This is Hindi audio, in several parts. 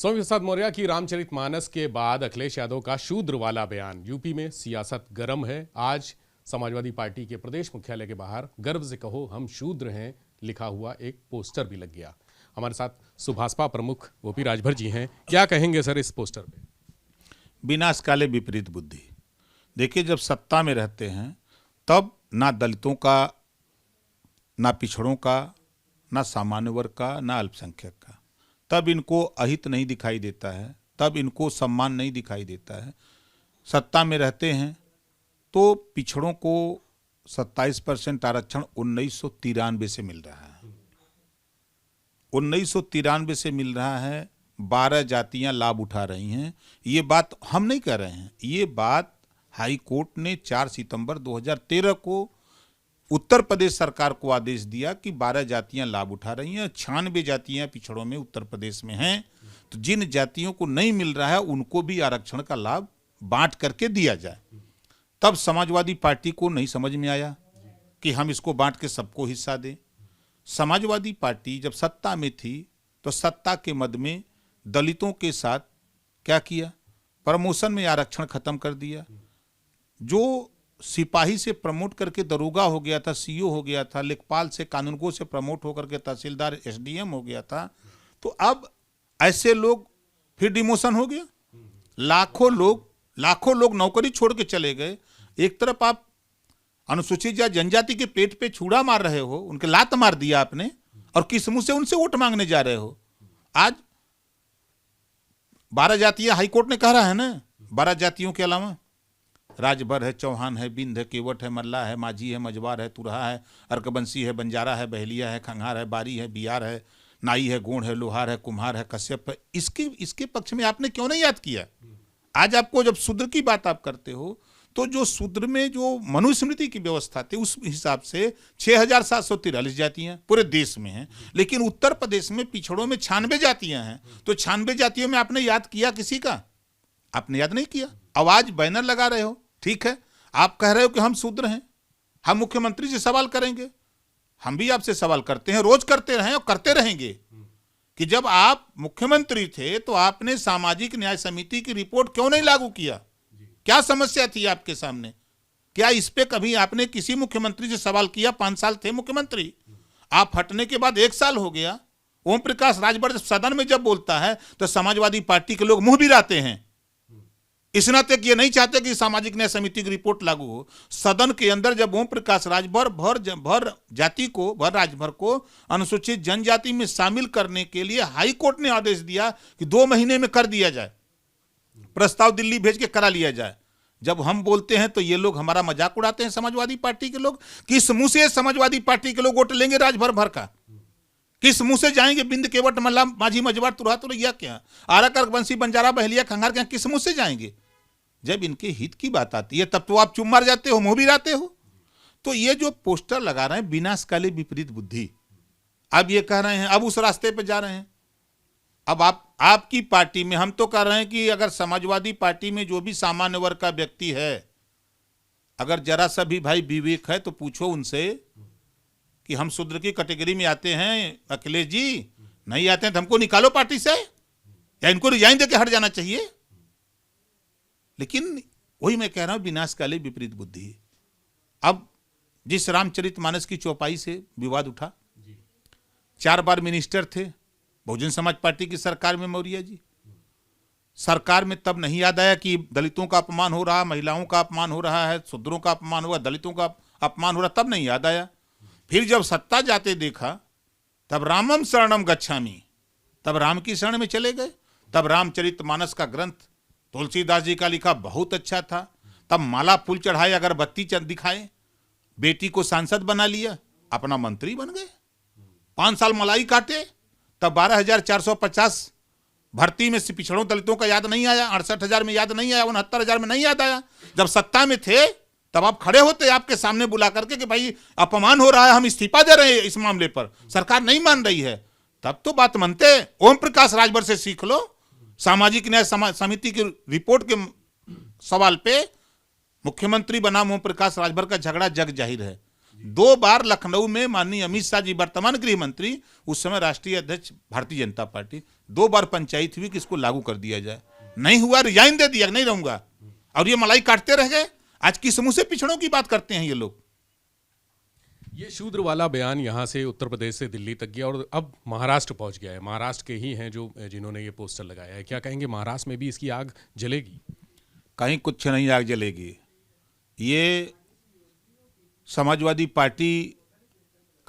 स्वामी प्रसाद मौर्य की रामचरितमानस के बाद अखिलेश यादव का शूद्र वाला बयान। यूपी में सियासत गर्म है। आज समाजवादी पार्टी के प्रदेश मुख्यालय के बाहर गर्व से कहो हम शूद्र हैं लिखा हुआ एक पोस्टर भी लग गया। हमारे साथ सुभाषपा प्रमुख ओपी राजभर जी हैं। क्या कहेंगे सर इस पोस्टर पे? विनाश काले विपरीत बुद्धि। देखिए, जब सत्ता में रहते हैं तब ना दलितों का, ना पिछड़ों का, ना सामान्य वर्ग का, ना अल्पसंख्यक का, तब इनको अहित नहीं दिखाई देता है, तब इनको सम्मान नहीं दिखाई देता है। सत्ता में रहते हैं तो पिछड़ों को 27% आरक्षण 1993 से मिल रहा है। 1993 से मिल रहा है। 12 जातियां लाभ उठा रही हैं। ये बात हम नहीं कह रहे हैं, ये बात हाई कोर्ट ने 4 सितंबर 2013 को उत्तर प्रदेश सरकार को आदेश दिया कि 12 जातियां लाभ उठा रही हैं। 96 जातियां पिछड़ों में उत्तर प्रदेश में हैं। तो जिन जातियों को नहीं मिल रहा है उनको भी आरक्षण का लाभ बांट करके दिया जाए। तब समाजवादी पार्टी को नहीं समझ में आया कि हम इसको बांट के सबको हिस्सा दें। समाजवादी पार्टी जब सत्ता में थी तो सत्ता के मद में दलितों के साथ क्या किया? प्रमोशन में आरक्षण खत्म कर दिया। जो सिपाही से प्रमोट करके दरोगा हो गया था, सीओ हो गया था, लेखपाल से कानूनगो से प्रमोट होकर के तहसीलदार एसडीएम हो गया था, तो अब ऐसे लोग फिर डिमोशन हो गया। लाखों लोग नौकरी छोड़ के चले गए। एक तरफ आप अनुसूचित या जनजाति के पेट पे छुरा मार रहे हो, उनके लात मार दिया आपने, और किस मुंह से उनसे वोट मांगने जा रहे हो? आज 12 जातियां हाईकोर्ट ने कह रहा है ना, 12 जातियों के अलावा राजभर है, चौहान है, बिंद है, केवट है, मल्ला है, माझी है, मजबार है, तुरहा है, अर्कबंसी है, बंजारा है, बहलिया है, खंघार है, बारी है, बियार है, नाई है, गोंड है, लोहार है, कुम्हार है, कश्यप है। इसके पक्ष में आपने क्यों नहीं याद किया? आज आपको जब शूद्र की बात आप करते हो तो जो शूद्र में जो मनुस्मृति की व्यवस्था थी उस हिसाब से 6743 जातियां पूरे देश में हैं, लेकिन उत्तर प्रदेश में पिछड़ों में 96 जातियां हैं। तो 96 जातियों में आपने याद किया किसी का? आपने याद नहीं किया। आवाज बैनर लगा रहे हो, ठीक है, आप कह रहे हो कि हम शूद्र हैं, हम मुख्यमंत्री से सवाल करेंगे। हम भी आपसे सवाल करते हैं, रोज करते रहे और करते रहेंगे कि जब आप मुख्यमंत्री थे तो आपने सामाजिक न्याय समिति की रिपोर्ट क्यों नहीं लागू किया? क्या समस्या थी आपके सामने? क्या इस पे कभी आपने किसी मुख्यमंत्री से सवाल किया? 5 साल थे मुख्यमंत्री, आप हटने के बाद 1 साल हो गया। ओम प्रकाश राजभर सदन में जब बोलता है तो समाजवादी पार्टी के लोग मुंह भी राते हैं। इस नाते कि ये नहीं चाहते कि सामाजिक न्याय समिति की रिपोर्ट लागू हो। सदन के अंदर जब ओम प्रकाश राजभर भर राजभर को अनुसूचित जनजाति में शामिल करने के लिए हाई कोर्ट ने आदेश दिया कि 2 महीने में कर दिया जाए, प्रस्ताव दिल्ली भेज के करा लिया जाए। जब हम बोलते हैं तो ये लोग हमारा मजाक उड़ाते हैं। समाजवादी पार्टी के लोग किस मुंह से समाजवादी पार्टी के लोग वोट लेंगे? राजभर भर का किस मुंह से जाएंगे? बिंद केवट मल्ला माझी मजबार तुरहा तो या क्या आरक अर्कबंसी बंजारा बहलिया खंगार क्या किस मुंह से जाएंगे? जब इनके हित की बात आती है तब तो आप चुप मार जाते हो, मुंह भी राते हो। तो ये जो पोस्टर लगा रहे हैं विनाश काले विपरीत बुद्धि, अब ये कह रहे हैं अब उस रास्ते पे जा रहे हैं। अब आपकी पार्टी में हम तो कह रहे हैं कि अगर समाजवादी पार्टी में जो भी सामान्य वर्ग का व्यक्ति है, अगर जरा सा भी भाई विवेक है तो पूछो उनसे कि हम शूद्र की कैटेगरी में आते हैं अखिलेश जी? नहीं आते हैं तो हमको निकालो पार्टी से, या इनको रिजाइन देके हट जाना चाहिए। लेकिन वही मैं कह रहा हूं, विनाश काले विपरीत बुद्धि। अब जिस रामचरितमानस की चौपाई से विवाद उठा, 4 बार मिनिस्टर थे बहुजन समाज पार्टी की सरकार में मौर्य जी। सरकार में तब नहीं याद आया कि दलितों का अपमान हो रहा, महिलाओं का अपमान हो रहा है, शूद्रों का अपमान हुआ, दलितों का अपमान हो रहा, तब नहीं याद आया। फिर जब सत्ता जाते देखा तब रामम शरणम गच्छामि, तब राम की शरण में चले गए। तब रामचरितमानस का ग्रंथ तुलसीदास जी का लिखा बहुत अच्छा था। तब माला फूल चढ़ाए, अगरबत्ती दिखाए, बेटी को सांसद बना लिया, अपना मंत्री बन गए। 5 साल मलाई काटे, तब 12,450 भर्ती में पिछड़ों दलितों का याद नहीं आया, 68,000 में याद नहीं आया, 69,000 में नहीं याद आया। जब सत्ता में थे तब आप खड़े होते आपके सामने बुला करके कि भाई अपमान हो रहा है, हम इस्तीफा दे रहे हैं इस मामले पर, सरकार नहीं मान रही है, तब तो बात मानते। ओम प्रकाश राजभर से सीख लो। सामाजिक न्याय समिति की रिपोर्ट के सवाल पे मुख्यमंत्री बना ओम प्रकाश राजभर का झगड़ा जग जाहिर है। 2 बार लखनऊ में माननीय अमित शाह जी, वर्तमान गृह मंत्री, उस समय राष्ट्रीय अध्यक्ष भारतीय जनता पार्टी, 2 बार पंचायत हुई कि इसको लागू कर दिया जाए, नहीं हुआ, रिजाइन दे दिया, नहीं रहूंगा, और ये मलाई काटते रह गए। आज किस मुंह से पिछड़ों की बात करते हैं ये लोग। ये शूद्र वाला बयान यहाँ से उत्तर प्रदेश से दिल्ली तक गया और अब महाराष्ट्र पहुंच गया है। महाराष्ट्र के ही हैं जिन्होंने ये पोस्टर लगाया है। क्या कहेंगे, महाराष्ट्र में भी इसकी आग जलेगी? कहीं कुछ नहीं आग जलेगी। ये समाजवादी पार्टी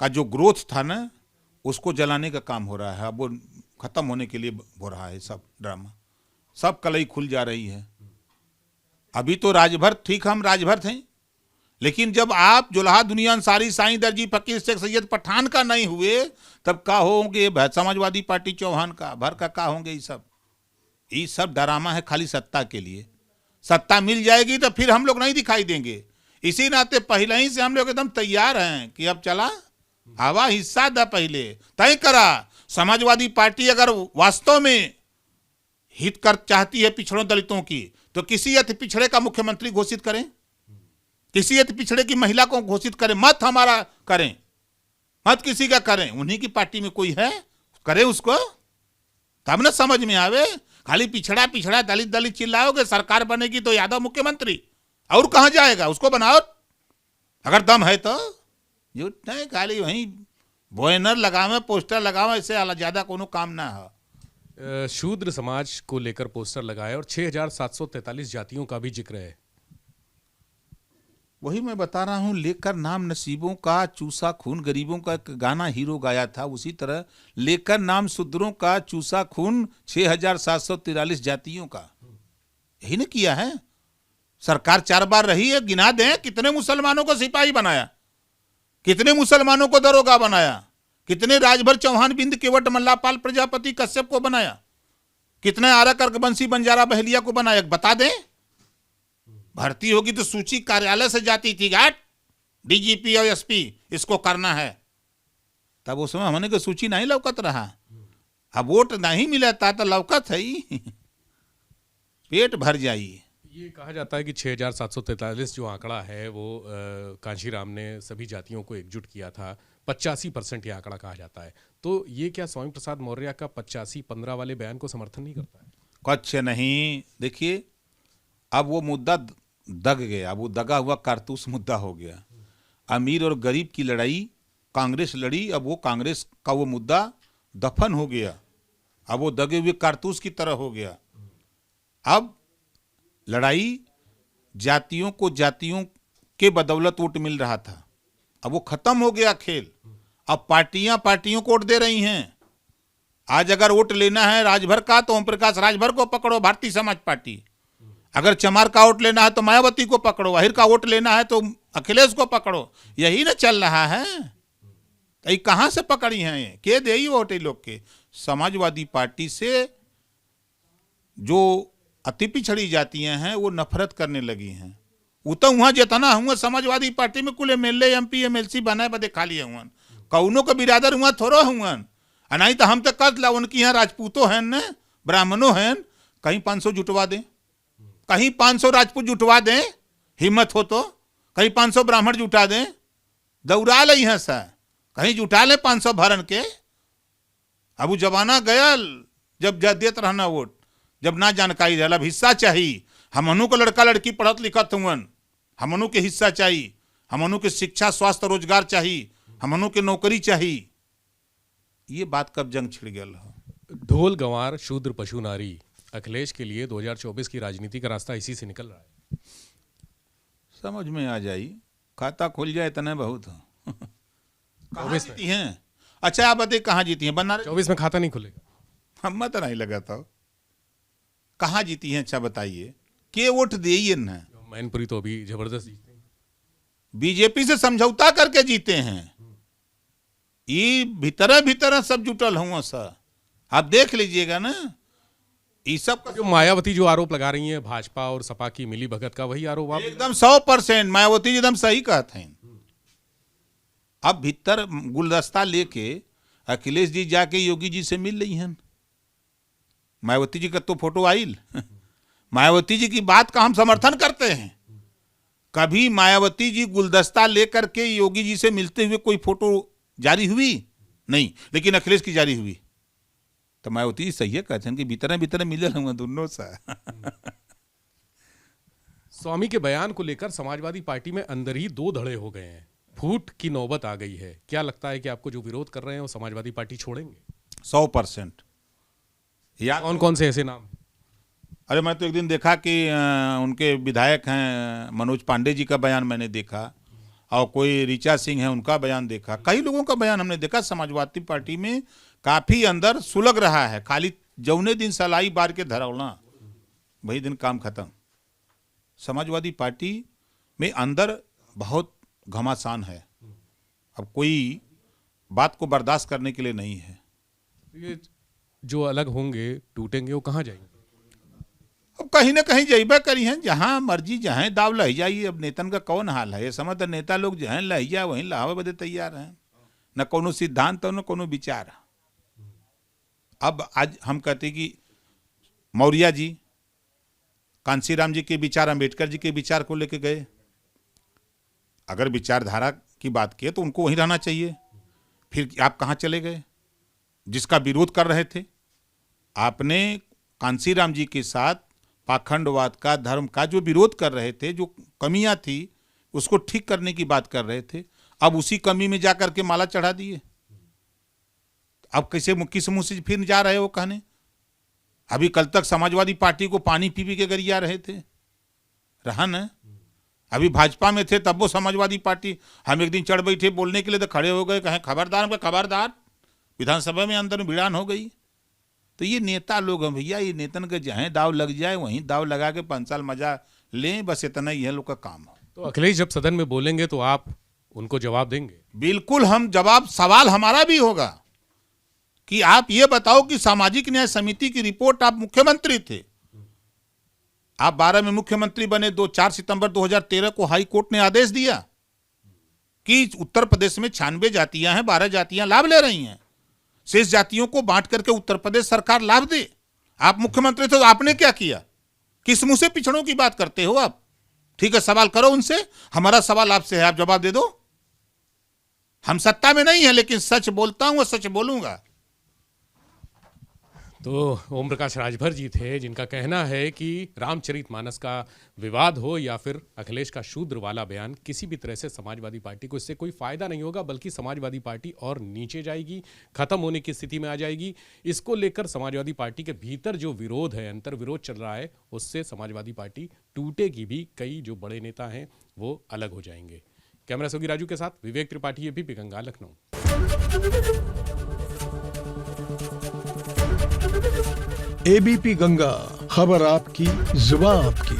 का जो ग्रोथ था ना, उसको जलाने का काम हो रहा है। अब वो खत्म होने के लिए हो रहा है सब ड्रामा, सब कलई खुल जा रही है। अभी तो राजभर, ठीक, हम राजभर थे, लेकिन जब आप जुल्हा दुनिया अंसारी, साईं दर्जी, फकीर शेख सैयद पठान का नहीं हुए, तब का होंगे समाजवादी पार्टी चौहान का, भर का होंगे? ये सब ड्रामा है खाली सत्ता के लिए। सत्ता मिल जाएगी तो फिर हम लोग नहीं दिखाई देंगे। इसी नाते पहले ही से हम लोग एकदम तैयार हैं कि अब चला आवा, हिस्सा दा, पहले तय करा। समाजवादी पार्टी अगर वास्तव में हित कर चाहती है पिछड़ों दलितों की, तो किसी अति पिछड़े का मुख्यमंत्री घोषित करें, किसी अति पिछड़े की महिला को घोषित करें, मत हमारा करें, मत किसी का करें। उन्हीं की पार्टी में कोई है, करे उसको, तब ना समझ में आवे। खाली पिछड़ा पिछड़ा, दलित दलित चिल्लाओगे, सरकार बनेगी तो यादव मुख्यमंत्री, और कहां जाएगा? उसको बनाओ अगर दम है तो। झूठ नहीं, खाली वहीं बैनर लगावे, पोस्टर लगावे, इससे ज्यादा कोनो काम ना हो। शूद्र समाज को लेकर पोस्टर लगाए और 6,743 जातियों का भी जिक्र है। वही मैं बता रहा हूं, लेकर नाम नसीबों का चूसा खून गरीबों का, एक गाना हीरो गाया था, उसी तरह लेकर नाम शूद्रों का चूसा खून 6,743 जातियों का, यही ने किया है। सरकार 4 बार रही है, गिना दें कितने मुसलमानों को सिपाही बनाया, कितने मुसलमानों को दरोगा बनाया, कितने राजभर, चौहान, बिंद, केवट, मल्लापाल, प्रजापति, कश्यप को बनाया, कितने आरा, कर्कबंसी, बंजारा, बहलिया को बनाया, बता दें। भर्ती होगी तो सूची कार्यालय से जाती थी, घाट डीजीपी और एसपी, इसको करना है। तब उस समय हमने को सूची नहीं लौकत रहा। अब वोट नहीं मिला था तो लौकत है ही, पेट भर जाइए। ये कहा जाता है कि 6,743 जो आंकड़ा है वो कांशीराम ने सभी जातियों को एकजुट किया था। 85% ये आंकड़ा कहा जाता है। तो ये क्या स्वामी प्रसाद मौर्य का 85-15 वाले बयान को समर्थन नहीं करता है? कुछ नहीं। देखिए, अब वो मुद्दा दग गया, वो दगा हुआ कारतूस मुद्दा हो गया। अमीर और गरीब की लड़ाई कांग्रेस लड़ी, अब वो कांग्रेस का वो मुद्दा दफन हो गया, अब वो दगे हुए कारतूस की तरह हो गया। अब लड़ाई जातियों को जातियों के बदौलत वोट मिल रहा था, अब वो खत्म हो गया खेल। अब पार्टियां पार्टियों को वोट दे रही हैं। आज अगर वोट लेना है राजभर का तो ओम प्रकाश राजभर को पकड़ो, भारतीय समाज पार्टी। अगर चमार का वोट लेना है तो मायावती को पकड़ो, अहिर का वोट लेना है तो अखिलेश को पकड़ो। यही ना चल रहा है। ये कहां से पकड़ी हैं ये? के दे ही वोट लोग के? समाजवादी पार्टी से जो अति पिछड़ी जातियां हैं वो नफरत करने लगी हैं। वो तो वहां जितना हुआ समाजवादी पार्टी में कुल एमएलए एमपी एमएलसी बनाए बदे खाली हुआ, कौनों का बिरादर हुआ थोड़ा हुआ, नहीं तो हम तो कद ला उनकी यहाँ राजपूतों हैं न, ब्राह्मणों हैं, कहीं 500 जुटवा दें, कहीं 500 राजपूत जुटवा दें, हिम्मत हो तो कहीं 500 ब्राह्मण जुटा दें, दौड़ा ले यहाँ से, कहीं जुटा ले 500 भरन के। अब वो जमाना गया जब देत रहना वोट, जब ना जानकारी रहा। अब हिस्सा चाहिए, हमनों को लड़का लड़की पढ़त लिखत हुवन, हमनों के हिस्सा चाहिए, हमनों के शिक्षा स्वास्थ्य रोजगार चाहिए, हमनों के नौकरी चाहिए। ये बात कब जंग छिड़ गया। ढोल गंवार शूद्र पशु नारी, अखिलेश के लिए 2024 की राजनीति का रास्ता इसी से निकल रहा है। समझ में आ जाई, खाता खुल जाए इतना बहुत। कहाँ जीती हैं? अच्छा आप बताइए कहाँ जीती हैं? बनारस 24 में खाता नहीं खुलेगा। हम तो नहीं लगा था। कहाँ जीती हैं? अच्छा बताइए, के वोट दिए न? मैनपुरी तो अभी जबरदस्त जीते हैं, बीजेपी से समझौता करके जीते हैं। ये भीतर भीतर सब जुटल हुआ सर, आप देख लीजिएगा ना। ये सब जो मायावती जो आरोप लगा रही है भाजपा और सपा की मिली भगत का, वही आरोप एकदम 100% मायावती जी एकदम सही कहते हैं। अब भीतर गुलदस्ता लेके अखिलेश जी जाके योगी जी से मिल रही हैं। मायावती जी का तो फोटो आइल। मायावती जी की बात का हम समर्थन करते हैं। कभी मायावती जी गुलदस्ता लेकर के योगी जी से मिलते हुए कोई फोटो जारी हुई नहीं, लेकिन अखिलेश की जारी हुई। तो मायावती जी सही है कहते हैं कि भीतर भीतर मिले होंगे दोनों सा। स्वामी के बयान को लेकर समाजवादी पार्टी में अंदर ही दो धड़े हो गए हैं, फूट की नौबत आ गई है। क्या लगता है कि आपको जो विरोध कर रहे हैं वो समाजवादी पार्टी छोड़ेंगे? 100%। या कौन कौन से ऐसे नाम हैं? अरे मैं तो एक दिन देखा कि उनके विधायक हैं मनोज पांडे जी का बयान मैंने देखा, और कोई ऋचा सिंह है उनका बयान देखा, कई लोगों का बयान हमने देखा। समाजवादी पार्टी में काफी अंदर सुलग रहा है, खाली जौने दिन सलाई बार के धरौना वही दिन काम खत्म। समाजवादी पार्टी में अंदर बहुत घमासान है, अब कोई बात को बर्दाश्त करने के लिए नहीं है। ये जो अलग होंगे, टूटेंगे, वो कहाँ जाएंगे? अब कहीं ना कहीं जइबा करी हैं, जहां मर्जी जहां दाव लह जाइए। अब नेतन का कौन हाल है? ये समझ नेता लोग जहां लह जाए वहीं लावे बदे तैयार हैं, न कोनो सिद्धांत न कोनो विचार। अब आज हम कहते कि मौर्य जी कांसीराम जी के विचार अम्बेडकर जी के विचार को लेके गए। अगर विचारधारा की बात किए तो उनको वहीं रहना चाहिए। फिर आप कहाँ चले गए? जिसका विरोध कर रहे थे आपने, कांसीराम जी के साथ पाखंडवाद का, धर्म का जो विरोध कर रहे थे, जो कमियां थी उसको ठीक करने की बात कर रहे थे, अब उसी कमी में जाकर के माला चढ़ा दिए। अब कैसे किस मुंह से फिर जा रहे हो कहने? अभी कल तक समाजवादी पार्टी को पानी पी पी के गरिया रहे थे, रहा न? अभी भाजपा में थे तब वो समाजवादी पार्टी, हम एक दिन चढ़ बैठे बोलने के लिए तो खड़े हो गए, कहें खबरदार खबरदार, विधानसभा में अंदर भिड़ान हो गई। तो ये नेता लोग हैं भैया, ये नेतन के जहाँ दाव लग जाए वहीं दाव लगा के 5 साल मजा लें, बस इतना ही है लोग का काम हो। तो अखिलेश जब सदन में बोलेंगे तो आप उनको जवाब देंगे? बिल्कुल हम जवाब, सवाल हमारा भी होगा कि आप ये बताओ कि सामाजिक न्याय समिति की रिपोर्ट, आप मुख्यमंत्री थे, आप 12 में मुख्यमंत्री बने, 4 सितंबर 2013 को हाई कोर्ट ने आदेश दिया कि उत्तर प्रदेश में 96 जातियां हैं, 12 जातियां लाभ ले रही हैं, शेष जातियों को बांट करके उत्तर प्रदेश सरकार लाभ दे। आप मुख्यमंत्री थे तो आपने क्या किया? किस मुंह से पिछड़ों की बात करते हो आप? ठीक है, सवाल करो उनसे, हमारा सवाल आपसे है, आप जवाब दे दो। हम सत्ता में नहीं है, लेकिन सच बोलता हूं और सच बोलूंगा। तो ओम प्रकाश राजभर जी थे, जिनका कहना है कि रामचरितमानस का विवाद हो या फिर अखिलेश का शूद्र वाला बयान, किसी भी तरह से समाजवादी पार्टी को इससे कोई फायदा नहीं होगा, बल्कि समाजवादी पार्टी और नीचे जाएगी, खत्म होने की स्थिति में आ जाएगी। इसको लेकर समाजवादी पार्टी के भीतर जो विरोध है, अंतर विरोध चल रहा है, उससे समाजवादी पार्टी टूटेगी भी। कई जो बड़े नेता हैं वो अलग हो जाएंगे। कैमरा सोगी राजू के साथ विवेक त्रिपाठी, एबीपी गंगा, लखनऊ। एबीपी गंगा, खबर आपकी, जुबान आपकी।